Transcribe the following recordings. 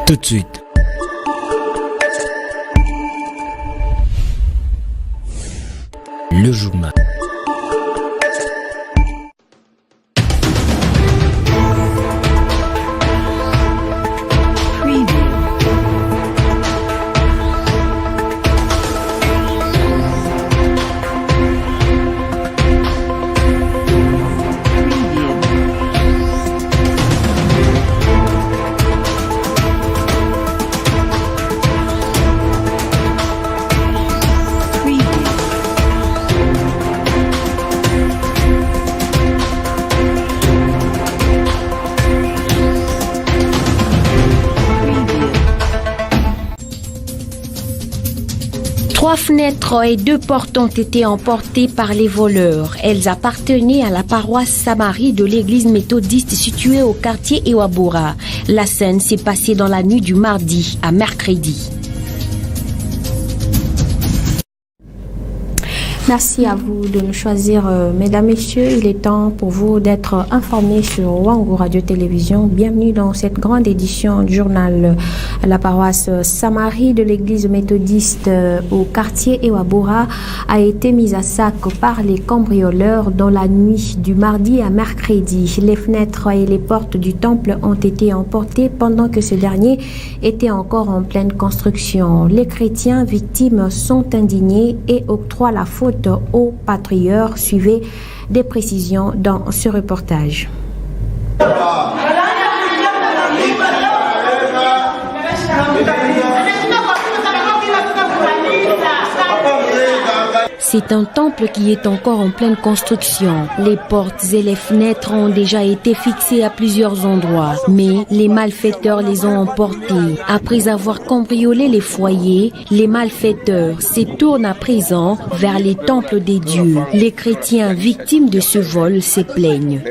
Tout de suite. Le journal. Trois fenêtres et 2 portes ont été emportées par les voleurs. Elles appartenaient à la paroisse Saint-Marie de l'église méthodiste située au quartier Ewabora. La scène s'est passée dans la nuit du mardi à mercredi. Merci à vous de nous choisir, mesdames, messieurs. Il est temps pour vous d'être informés sur Wangu Radio-Télévision. Bienvenue dans cette grande édition du journal. La paroisse Saint-Marie de l'église méthodiste au quartier Ewabora a été mise à sac par les cambrioleurs dans la nuit du mardi à mercredi. Les fenêtres et les portes du temple ont été emportées pendant que ce dernier était encore en pleine construction. Les chrétiens victimes sont indignés et octroient la faute aux patrouilleurs. Suivez des précisions dans ce reportage. C'est un temple qui est encore en pleine construction. Les portes et les fenêtres ont déjà été fixées à plusieurs endroits, mais les malfaiteurs les ont emportés. Après avoir cambriolé les foyers, les malfaiteurs se tournent à présent vers les temples des dieux. Les chrétiens victimes de ce vol se plaignent.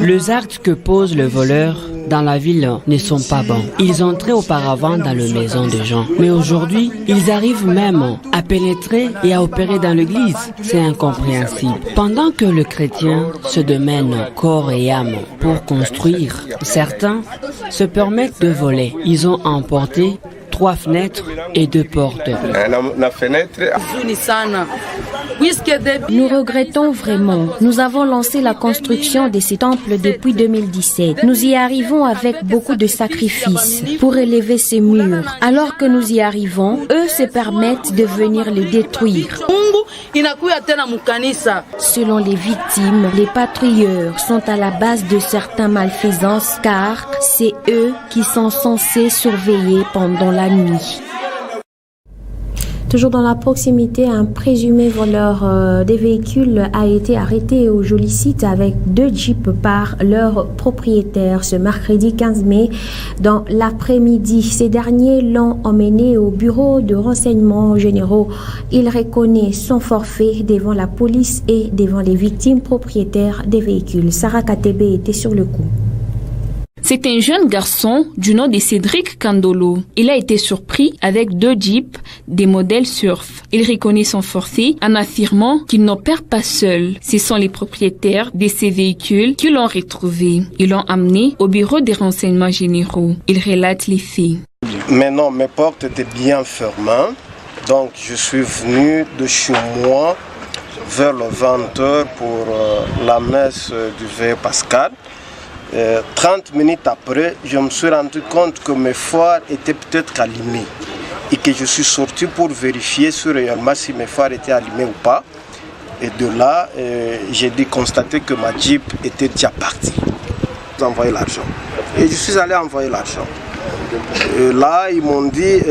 Les actes que pose le voleur dans la ville ne sont pas bons. Ils entraient auparavant dans les maisons des gens. Mais aujourd'hui, ils arrivent même à pénétrer et à opérer dans l'église. C'est incompréhensible. Pendant que le chrétien se démène corps et âme pour construire, certains se permettent de voler. Ils ont emporté 3 fenêtres et 2 portes. Nous regrettons vraiment. Nous avons lancé la construction de ces temples depuis 2017. Nous y arrivons avec beaucoup de sacrifices pour élever ces murs. Alors que nous y arrivons, eux se permettent de venir les détruire. Selon les victimes, les patrouilleurs sont à la base de certains malfaisances car c'est eux qui sont censés surveiller pendant la nuit. Toujours dans la proximité, un présumé voleur des véhicules a été arrêté au joli site avec 2 jeeps par leur propriétaire ce mercredi 15 mai dans l'après-midi. Ces derniers l'ont emmené au bureau de renseignements généraux. Il reconnaît son forfait devant la police et devant les victimes propriétaires des véhicules. Sarah Katebe était sur le coup. C'est un jeune garçon du nom de Cédric Kandolo. Il a été surpris avec 2 jeeps des modèles Surf. Il reconnaît son forfait en affirmant qu'il n'opère pas seul. Ce sont les propriétaires de ces véhicules qui l'ont retrouvé. Ils l'ont amené au bureau des renseignements généraux. Il relate les faits. Mais non, mes portes étaient bien fermées. Donc je suis venu de chez moi vers le 20h pour la messe du veillé pascal. 30 minutes après, je me suis rendu compte que mes phares étaient peut-être allumés et que je suis sorti pour vérifier sur réellement si mes phares étaient allumés ou pas. Et de là, j'ai dû constater que ma Jeep était déjà partie. J'ai envoyé l'argent. Et je suis allé envoyer l'argent. Et là, ils m'ont dit,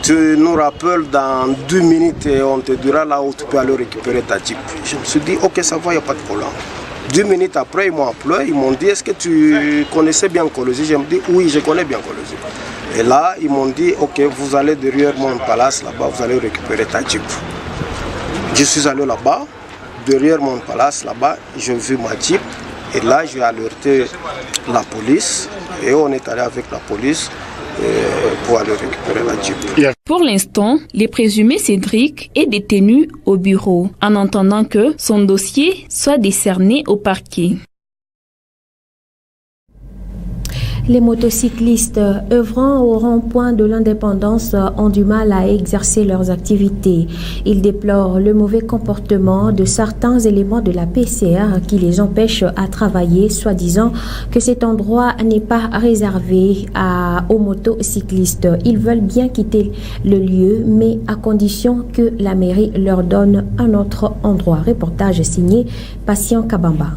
tu nous rappelles dans 2 minutes et on te dira là où tu peux aller récupérer ta Jeep. Je me suis dit, ok, ça va, il n'y a pas de problème. 2 minutes après, ils m'ont appelé, ils m'ont dit, est-ce que tu connaissais bien Kolosi? Je me dis, oui, je connais bien Kolosi. Et là, ils m'ont dit, ok, vous allez derrière mon palace, là-bas, vous allez récupérer ta Jeep. Je suis allé là-bas, derrière mon palace, là-bas, j'ai vu ma Jeep. Et là, j'ai alerté la police et on est allé avec la police pour aller récupérer la Jeep. Pour l'instant, le présumé Cédric est détenu au bureau en attendant que son dossier soit décerné au parquet. Les motocyclistes œuvrant au rond-point de l'indépendance ont du mal à exercer leurs activités. Ils déplorent le mauvais comportement de certains éléments de la PCR qui les empêchent à travailler, soi-disant que cet endroit n'est pas réservé aux motocyclistes. Ils veulent bien quitter le lieu, mais à condition que la mairie leur donne un autre endroit. Reportage signé Patient Kabamba.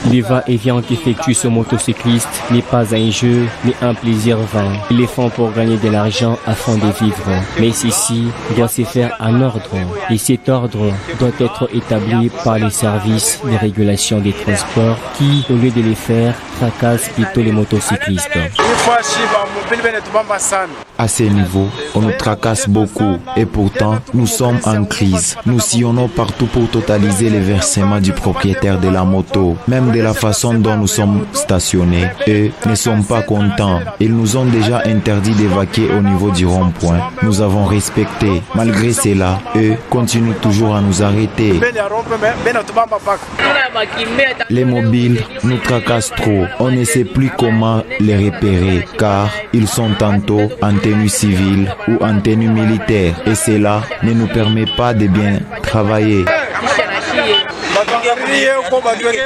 Le va-et-vient qu'effectue ce motocycliste n'est pas un jeu, mais un plaisir vain. Ils les font pour gagner de l'argent afin de vivre. Mais ceci doit se faire en ordre. Et cet ordre doit être établi par les services de régulation des transports qui, au lieu de les faire, fracassent plutôt les motocyclistes. À ces niveaux, on nous tracasse beaucoup et pourtant, nous sommes en crise. Nous sillonnons partout pour totaliser les versements du propriétaire de la moto. Même de la façon dont nous sommes stationnés, eux ne sont pas contents. Ils nous ont déjà interdit d'évacuer au niveau du rond-point. Nous avons respecté. Malgré cela, eux continuent toujours à nous arrêter. Les mobiles nous tracassent trop. On ne sait plus comment les repérer car ils sont tantôt en tenue civile ou en tenue militaire et cela ne nous permet pas de bien travailler.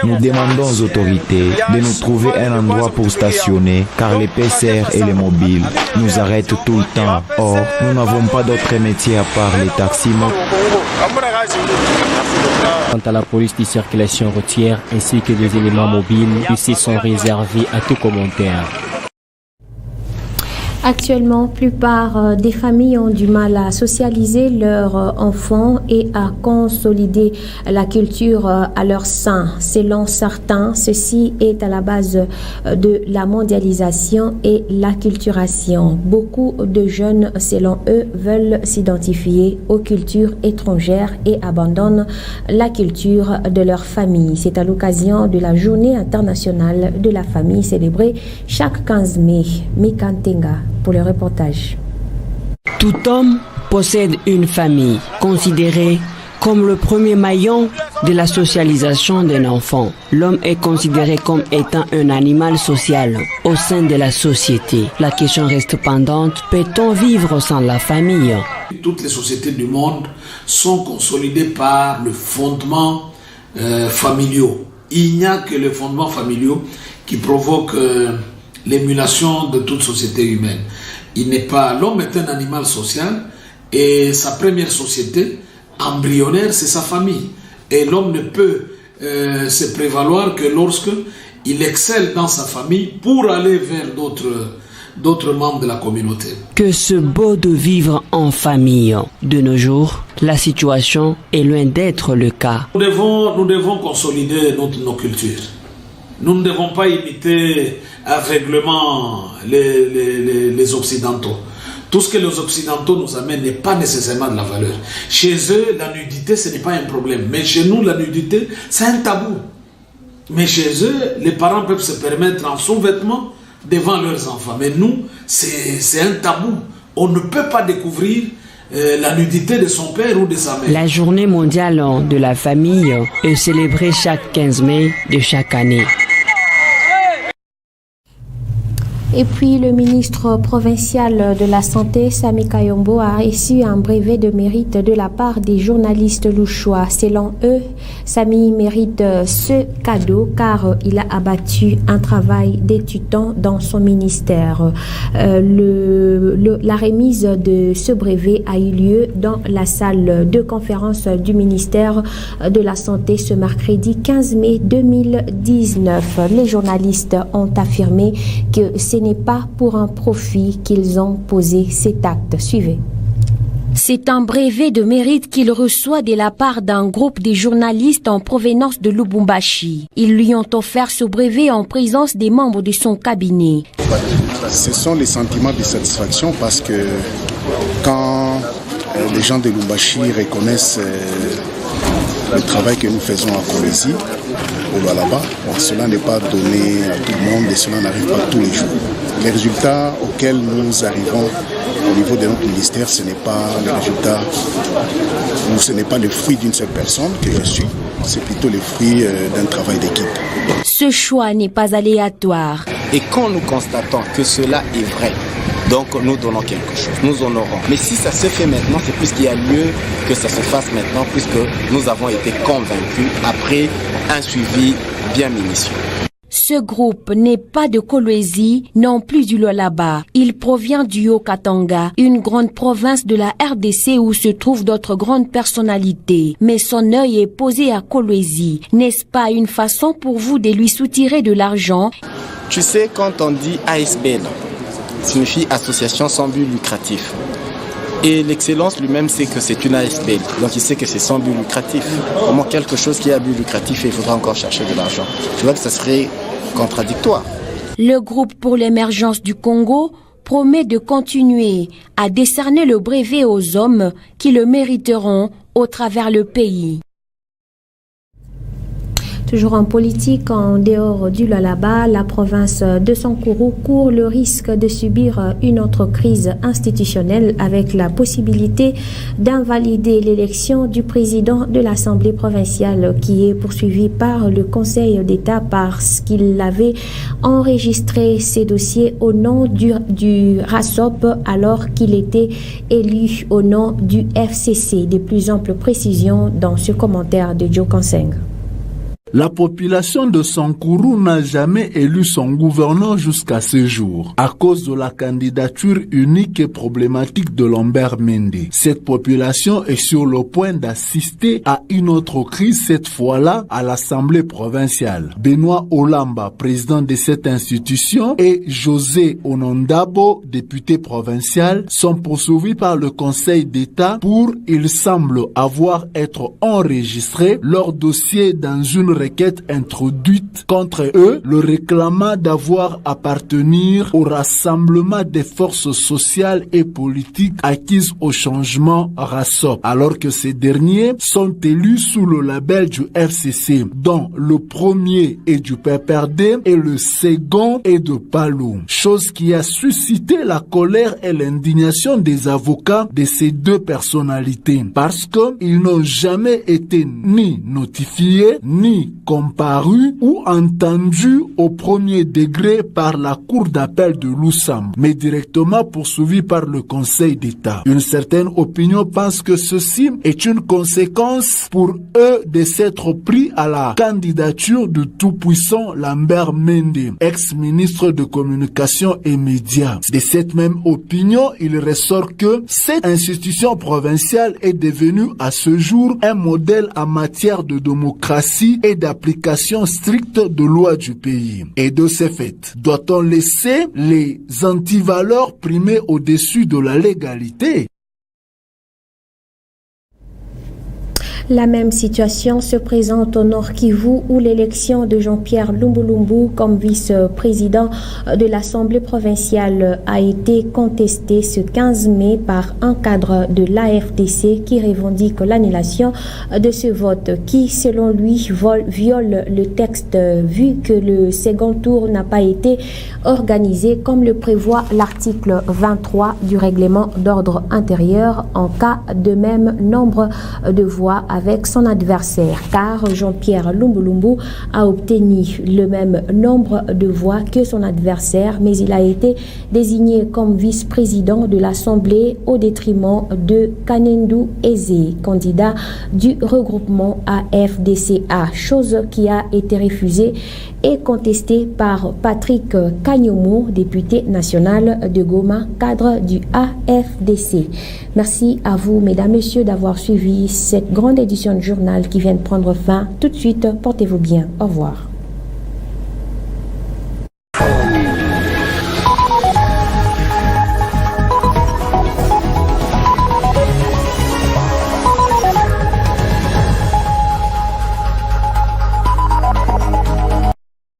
Nous demandons aux autorités de nous trouver un endroit pour stationner car les PCR et les mobiles nous arrêtent tout le temps. Or, nous n'avons pas d'autre métier à part les taxis. Quant à la police de circulation routière ainsi que des éléments mobiles, ils se sont réservés à tout commentaire. Actuellement, plupart des familles ont du mal à socialiser leurs enfants et à consolider la culture à leur sein. Selon certains, ceci est à la base de la mondialisation et l'acculturation. Beaucoup de jeunes, selon eux, veulent s'identifier aux cultures étrangères et abandonnent la culture de leur famille. C'est à l'occasion de la Journée internationale de la famille célébrée chaque 15 mai. Mikantenga pour le reportage. Tout homme possède une famille, considérée comme le premier maillon de la socialisation d'un enfant. L'homme est considéré comme étant un animal social au sein de la société. La question reste pendante, peut-on vivre sans la famille? Toutes les sociétés du monde sont consolidées par le fondement familiaux. Il n'y a que les fondements familiaux qui provoquent l'émulation de toute société humaine. L'homme est un animal social et sa première société embryonnaire, c'est sa famille. Et l'homme ne peut se prévaloir que lorsque il excelle dans sa famille pour aller vers d'autres membres de la communauté. Que c'est beau de vivre en famille. De nos jours, la situation est loin d'être le cas. Nous devons consolider nos cultures. Nous ne devons pas imiter aveuglément les Occidentaux. Tout ce que les Occidentaux nous amènent n'est pas nécessairement de la valeur. Chez eux, la nudité, ce n'est pas un problème. Mais chez nous, la nudité, c'est un tabou. Mais chez eux, les parents peuvent se permettre en sous-vêtements devant leurs enfants. Mais nous, c'est un tabou. On ne peut pas découvrir la nudité de son père ou de sa mère. La journée mondiale de la famille est célébrée chaque 15 mai de chaque année. Et puis, le ministre provincial de la Santé, Sami Kayombo, a reçu un brevet de mérite de la part des journalistes louchois. Selon eux, Sami mérite ce cadeau car il a abattu un travail d'étudiant dans son ministère. La remise de ce brevet a eu lieu dans la salle de conférence du ministère de la Santé ce mercredi 15 mai 2019. Les journalistes ont affirmé que ce n'est pas pour un profit qu'ils ont posé cet acte. Suivez. C'est un brevet de mérite qu'il reçoit de la part d'un groupe de journalistes en provenance de Lubumbashi. Ils lui ont offert ce brevet en présence des membres de son cabinet. Ce sont les sentiments de satisfaction parce que quand les gens de Lubumbashi reconnaissent le travail que nous faisons à Kolwezi, au Lualaba, cela n'est pas donné à tout le monde et cela n'arrive pas tous les jours. Les résultats auxquels nous arrivons au niveau de notre ministère, ce n'est pas le résultat, ou ce n'est pas le fruit d'une seule personne que je suis, c'est plutôt le fruit d'un travail d'équipe. Ce choix n'est pas aléatoire. Et quand nous constatons que cela est vrai, donc nous donnons quelque chose, nous honorons. Mais si ça se fait maintenant, c'est plus qu'il y a lieu que ça se fasse maintenant, puisque nous avons été convaincus après un suivi bien minutieux. Ce groupe n'est pas de Kolwezi, non plus du Lualaba. Il provient du Haut-Katanga, une grande province de la RDC où se trouvent d'autres grandes personnalités. Mais son œil est posé à Kolwezi. N'est-ce pas une façon pour vous de lui soutirer de l'argent? Tu sais, quand on dit ASBL, signifie association sans but lucratif. Et l'excellence lui-même sait que c'est une ASBL, donc il sait que c'est sans but lucratif. Comment quelque chose qui a but lucratif et il faudra encore chercher de l'argent? Tu vois que ça serait contradictoire. Le groupe pour l'émergence du Congo promet de continuer à décerner le brevet aux hommes qui le mériteront au travers le pays. Toujours en politique, en dehors du Lualaba, la province de Sankuru court le risque de subir une autre crise institutionnelle avec la possibilité d'invalider l'élection du président de l'Assemblée provinciale qui est poursuivi par le Conseil d'État parce qu'il avait enregistré ses dossiers au nom du RASOP alors qu'il était élu au nom du FCC. De plus amples précisions dans ce commentaire de Joe Kanseng. La population de Sankuru n'a jamais élu son gouverneur jusqu'à ce jour, à cause de la candidature unique et problématique de Lambert Mende. Cette population est sur le point d'assister à une autre crise, cette fois-là à l'Assemblée provinciale. Benoît Olamba, président de cette institution, et José Onondabo, député provincial, sont poursuivis par le Conseil d'État pour, il semble, avoir été enregistrés leur dossier dans une requête introduite contre eux, le réclamant d'avoir appartenu au rassemblement des forces sociales et politiques acquises au changement RASOP, alors que ces derniers sont élus sous le label du FCC, dont le premier est du PPRD et le second est de Palou. Chose qui a suscité la colère et l'indignation des avocats de ces deux personnalités, parce qu'ils n'ont jamais été ni notifiés, ni comparu ou entendu au premier degré par la Cour d'appel de Lusam, mais directement poursuivi par le Conseil d'État. Une certaine opinion pense que ceci est une conséquence pour eux de s'être pris à la candidature du tout-puissant Lambert Mende, ex-ministre de Communication et Médias. De cette même opinion, il ressort que cette institution provinciale est devenue à ce jour un modèle en matière de démocratie et d'application stricte de loi du pays. Et de ce fait, doit-on laisser les antivaleurs primer au-dessus de la légalité? La même situation se présente au Nord Kivu où l'élection de Jean-Pierre Lumbulumbu comme vice-président de l'Assemblée provinciale a été contestée ce 15 mai par un cadre de l'AFDC qui revendique l'annulation de ce vote qui, selon lui, viole le texte vu que le second tour n'a pas été organisé comme le prévoit l'article 23 du règlement d'ordre intérieur en cas de même nombre de voix avec son adversaire, car Jean-Pierre Lumbulumbu a obtenu le même nombre de voix que son adversaire, mais il a été désigné comme vice-président de l'Assemblée au détriment de Kanendu Eze, candidat du regroupement AFDCA, chose qui a été refusée et contestée par Patrick Kanyomo, député national de Goma, cadre du AFDC. Merci à vous, mesdames, messieurs, d'avoir suivi cette grande édition de journal qui vient de prendre fin. Tout de suite, portez-vous bien. Au revoir.